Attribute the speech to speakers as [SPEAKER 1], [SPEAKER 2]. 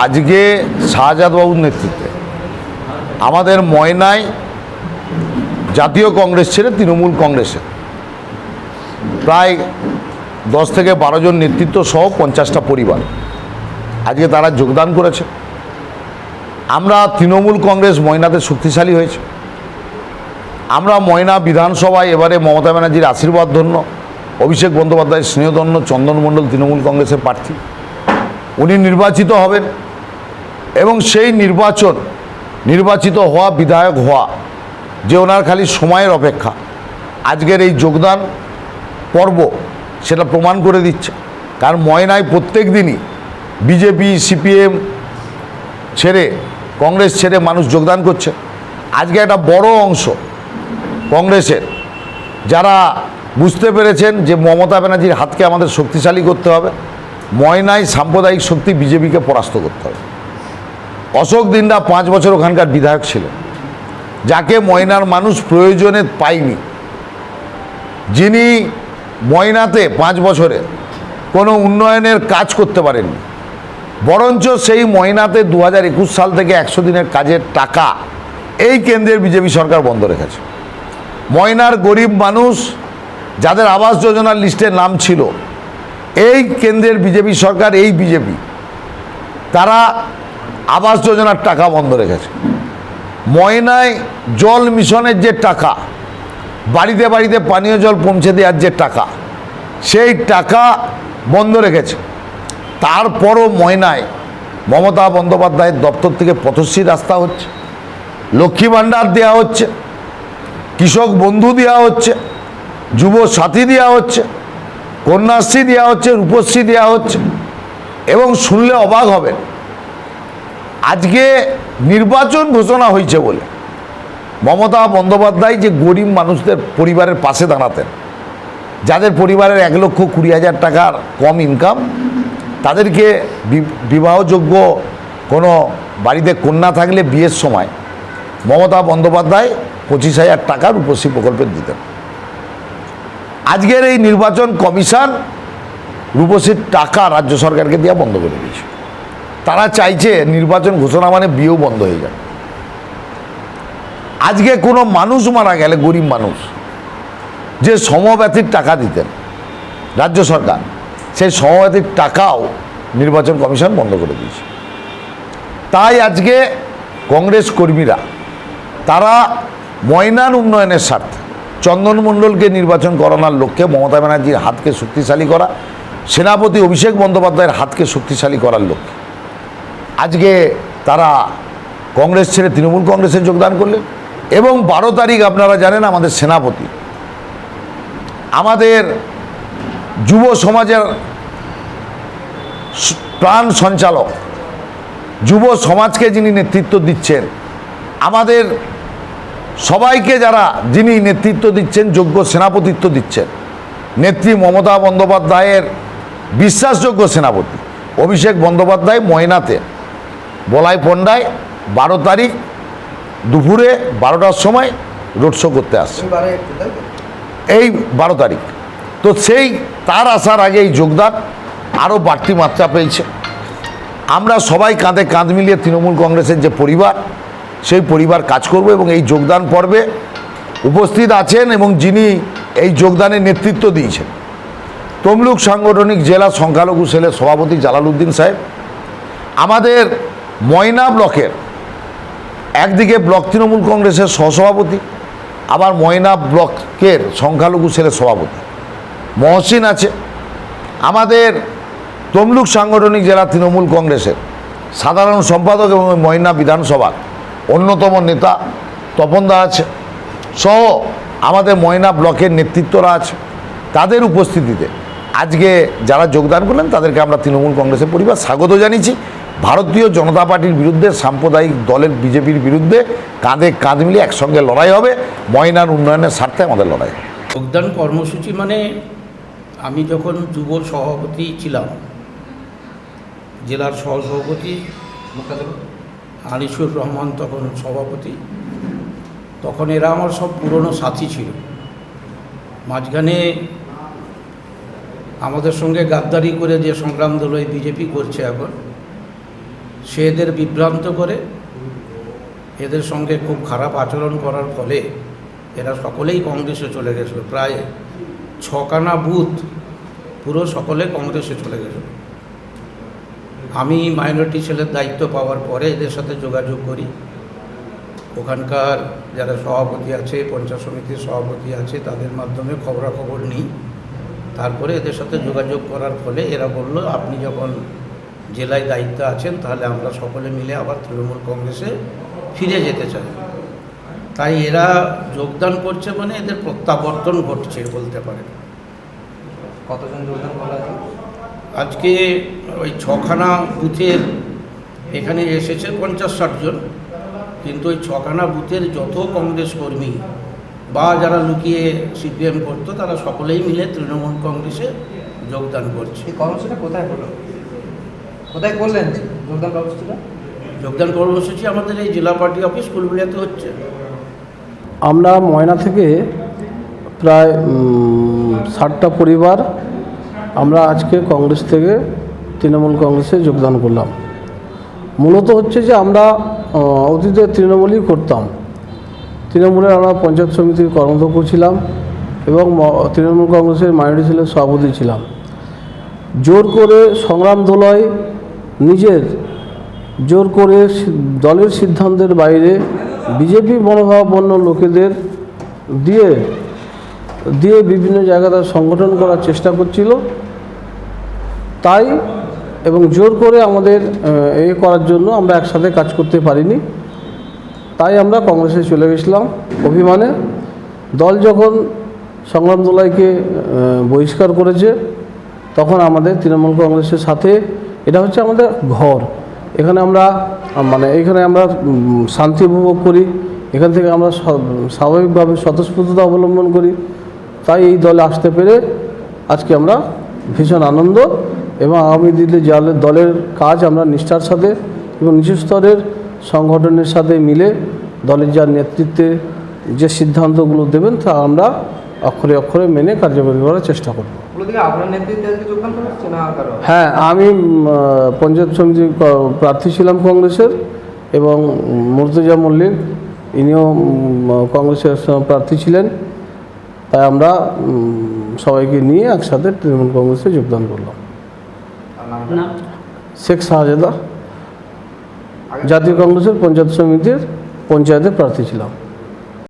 [SPEAKER 1] আজকে শাহজাদ বাবুর নেতৃত্বে আমাদের ময়নায় জাতীয় কংগ্রেস ছেড়ে তৃণমূল কংগ্রেসে প্রায় 10 থেকে 12 জন নেতৃত্ব সহ 50টা পরিবার আজকে তারা যোগদান করেছে। আমরা তৃণমূল কংগ্রেস ময়নাতে শক্তিশালী হয়েছে। আমরা ময়না বিধানসভায় এবারে মমতা ব্যানার্জির আশীর্বাদ ধন্য, অভিষেক বন্দ্যোপাধ্যায়ের স্নেহধন্য চন্দন মণ্ডল তৃণমূল কংগ্রেসের প্রার্থী, উনি নির্বাচিত হবেন এবং সেই নির্বাচিত হওয়া বিধায়ক হওয়া যে ওনার খালি সময়ের অপেক্ষা, আজকের এই যোগদান পর্ব সেটা প্রমাণ করে দিচ্ছে। কারণ ময়নায় প্রত্যেক দিনই বিজেপি সিপিএম ছেড়ে কংগ্রেস ছেড়ে মানুষ যোগদান করছে। আজকে একটা বড় অংশ কংগ্রেসের যারা বুঝতে পেরেছেন যে মমতা ব্যানার্জির হাতকে আমাদের শক্তিশালী করতে হবে, ময়নায় সাম্প্রদায়িক শক্তি বিজেপিকে পরাস্ত করতে হবে। অশোক দিন্দা 5 বছর ওখানকার বিধায়ক ছিলেন, যাকে ময়নার মানুষ প্রয়োজনে পায়নি, যিনি ময়নাতে 5 বছরে কোনো উন্নয়নের কাজ করতে পারেননি, বরঞ্চ সেই ময়নাতে 2021 সাল থেকে 100 দিনের কাজের টাকা এই কেন্দ্রের বিজেপি সরকার বন্ধ রেখেছে। ময়নার গরিব মানুষ যাদের আবাস যোজনার লিস্টে নাম ছিল, এই কেন্দ্রের বিজেপি সরকার, এই বিজেপি তারা আবাস যোজনার টাকা বন্ধ রেখেছে। ময়নায় জল মিশনের যে টাকা, বাড়িতে বাড়িতে পানীয় জল পৌঁছে দেওয়ার যে টাকা, সেই টাকা বন্ধ রেখেছে। তারপরও ময়নায় মমতা বন্দ্যোপাধ্যায়ের দপ্তর থেকে পথশ্রী রাস্তা হচ্ছে, লক্ষ্মী ভাণ্ডার দেওয়া হচ্ছে, কৃষক বন্ধু দেওয়া হচ্ছে, যুব সাথী দেওয়া হচ্ছে, কন্যাশ্রী দেওয়া হচ্ছে, রূপশ্রী দেওয়া হচ্ছে। এবং শুনলে অবাক হবেন, আজকে নির্বাচন ঘোষণা হয়েছে বলে মমতা বন্দ্যোপাধ্যায় যে গরিব মানুষদের পরিবারের পাশে দাঁড়াতেন, যাদের পরিবারের 1,20,000 টাকার কম ইনকাম, তাদেরকে বিবাহযোগ্য কোনো বাড়িতে কন্যা থাকলে বিয়ের সময় মমতা বন্দ্যোপাধ্যায় 25,000 টাকা রূপশ্রী প্রকল্পে দিতেন। আজকের এই নির্বাচন কমিশন রূপশ্রীর টাকা রাজ্য সরকারকে দেওয়া বন্ধ করে দিয়েছে। তারা চাইছে নির্বাচন ঘোষণা মানে বিয়েও বন্ধ হয়ে যাবে। আজকে কোনো মানুষ মারা গেলে, গরিব মানুষ যে সমব্যথীর টাকা দিতেন রাজ্য সরকার, সেই সমব্যথীর টাকাও নির্বাচন কমিশন বন্ধ করে দিয়েছে। তাই আজকে কংগ্রেস কর্মীরা তারা ময়নার উন্নয়নের স্বার্থে চন্দন মণ্ডলকে নির্বাচন করানোর লক্ষ্যে, মমতা ব্যানার্জির হাতকে শক্তিশালী করা, সেনাপতি অভিষেক বন্দ্যোপাধ্যায়ের হাতকে শক্তিশালী করার লক্ষ্যে আজকে তারা কংগ্রেস ছেড়ে তৃণমূল কংগ্রেসে যোগদান করলেন। এবং 12 তারিখ আপনারা জানেন আমাদের সেনাপতি, আমাদের যুব সমাজের প্রাণ সঞ্চালক, যুব সমাজকে যিনি নেতৃত্ব দিচ্ছেন, আমাদের সবাইকে যিনি নেতৃত্ব দিচ্ছেন, যোগ্য সেনাপতিত্ব দিচ্ছেন, নেত্রী মমতা বন্দ্যোপাধ্যায়ের বিশ্বাসযোগ্য সেনাপতি অভিষেক বন্দ্যোপাধ্যায় ময়নাতে বলাই পণ্ডায় 12 তারিখ দুপুরে 12টার সময় রোড শো করতে আসছে, এই 12 তারিখ। তো তার আসার আগে এই যোগদান আরও বাড়তি মাত্রা পেয়েছে। আমরা সবাই কাঁধে কাঁধ মিলিয়ে তৃণমূল কংগ্রেসের যে পরিবার, সেই পরিবার কাজ করব। এবং এই যোগদান পর্বে উপস্থিত আছেন এবং যিনি এই যোগদানে নেতৃত্ব দিয়েছেন তমলুক সাংগঠনিক জেলা সংখ্যালঘু সেলের সভাপতি জালালউদ্দিন সাহেব, আমাদের ময়না ব্লকের একদিকে ব্লক তৃণমূল কংগ্রেসের সহসভাপতি, আবার ময়না ব্লকের সংখ্যালঘু সেলের সভাপতি মহসিন আছে, আমাদের তমলুক সাংগঠনিক জেলা তৃণমূল কংগ্রেসের সাধারণ সম্পাদক এবং ময়না বিধানসভার অন্যতম নেতা তপনদা আছে, সহ আমাদের ময়না ব্লকের নেতৃত্বরা আছে। তাদের উপস্থিতিতে আজকে যারা যোগদান করলেন তাদেরকে আমরা তৃণমূল কংগ্রেসের পরিবার স্বাগত জানিয়েছি। ভারতীয় জনতা পার্টির বিরুদ্ধে, সাম্প্রদায়িক দলের বিজেপির বিরুদ্ধে কাঁধে কাঁধ মিলিয়ে একসঙ্গে লড়াই হবে। ময়নার উন্নয়নের স্বার্থে আমাদের লড়াই।
[SPEAKER 2] যোগদান কর্মসূচি মানে, আমি যখন যুব সভাপতি ছিলাম, জেলার সহসভাপতি আনিসুর রহমান তখন সভাপতি, তখন এরা আমার সব পুরনো সাথী ছিল। মাঝখানে আমাদের সঙ্গে গাদ্দারি করে যে সংগ্রাম দল বিজেপি করছে এখন, সে এদের বিভ্রান্ত করে এদের সঙ্গে খুব খারাপ আচরণ করার ফলে এরা সকলেই কংগ্রেসে চলে গেছিল। প্রায় 6খানা বুথ পুরো সকলে কংগ্রেসে চলে গেছিল। আমি মাইনরিটি সেলের দায়িত্ব পাওয়ার পরে এদের সাথে যোগাযোগ করি। ওখানকার যারা সভাপতি আছে, পঞ্চায়েত সমিতির সভাপতি আছে, তাদের মাধ্যমে খবরাখবর নিই। তারপরে এদের সাথে যোগাযোগ করার ফলে এরা বলল, আপনি যখন জেলায় দায়িত্বে আছেন তাহলে আমরা সকলে মিলে আবার তৃণমূল কংগ্রেসে ফিরে যেতে চাই। তাই এরা যোগদান করছে, মানে এদের প্রত্যাবর্তন ঘটছে বলতে পারেন।
[SPEAKER 3] কতজন যোগদান করা আছে?
[SPEAKER 2] আজকে ওই 6খানা বুথের এখানে এসেছে 50-60 জন, কিন্তু ওই 6খানা বুথের যত কংগ্রেস কর্মী বা যারা লুকিয়ে সিপিএম করতো তারা সকলেই মিলে তৃণমূল কংগ্রেসে যোগদান করছে।
[SPEAKER 3] এই কর্মসূচিটা কোথায় হলো, কোথায় করলেন যোগদান কর্মসূচিটা?
[SPEAKER 2] যোগদান কর্মসূচি আমাদের এই জেলা পার্টি অফিস কুলবিড়িয়াতে হচ্ছে।
[SPEAKER 4] আমরা ময়না থেকে প্রায় 60টা পরিবার আমরা আজকে কংগ্রেস থেকে তৃণমূল কংগ্রেসে যোগদান করলাম। মূলত হচ্ছে যে আমরা অতীতে তৃণমূলই করতাম। তৃণমূলের আমরা পঞ্চায়েত সমিতির কর্মাধ্যক্ষ ছিলাম এবং তৃণমূল কংগ্রেসের মাইনরিটি সেলের সভাপতি ছিলাম। জোর করে সংগ্রাম দোলয় নিজের জোর করে দলের সিদ্ধান্তের বাইরে বিজেপি মনোভাবাপন্ন লোকেদের দিয়ে বিভিন্ন জায়গায় তারা সংগঠন করার চেষ্টা করছিল। তাই এবং জোর করে আমাদের করার জন্য আমরা একসাথে কাজ করতে পারিনি। তাই আমরা কংগ্রেসে চলে গেছিলাম অভিমানে। দল যখন সংগ্রাম দোলাইকে বহিষ্কার করেছে তখন আমাদের তৃণমূল কংগ্রেসের সাথে, এটা হচ্ছে আমাদের ঘর, এখানে আমরা শান্তি উপভোগ করি, এখান থেকে আমরা স্বাভাবিকভাবে স্বতঃস্ফূর্ততা অবলম্বন করি। তাই এই দলে আসতে পেরে আজকে আমরা ভীষণ আনন্দ এবং আগামী দিনে দলের কাজ আমরা নিষ্ঠার সাথে এবং নিচু স্তরের সংগঠনের সাথে মিলে দলের যার নেতৃত্বে যে সিদ্ধান্তগুলো দেবেন তা আমরা অক্ষরে অক্ষরে মেনে কার্যকরী করার চেষ্টা করব।
[SPEAKER 3] আপনার নেতৃত্বে যোগদান করা হচ্ছে না?
[SPEAKER 4] হ্যাঁ, আমি পঞ্চায়েত সমিতির প্রার্থী ছিলাম কংগ্রেসের এবং মুর্তজা মল্লিক ইনিও কংগ্রেসের প্রার্থী ছিলেন। তাই আমরা সবাইকে নিয়ে একসাথে তৃণমূল কংগ্রেসে যোগদান করলাম। শেখ শাহজাদা, জাতীয় কংগ্রেসের পঞ্চায়েত সমিতির পঞ্চায়েতের প্রার্থী ছিলাম।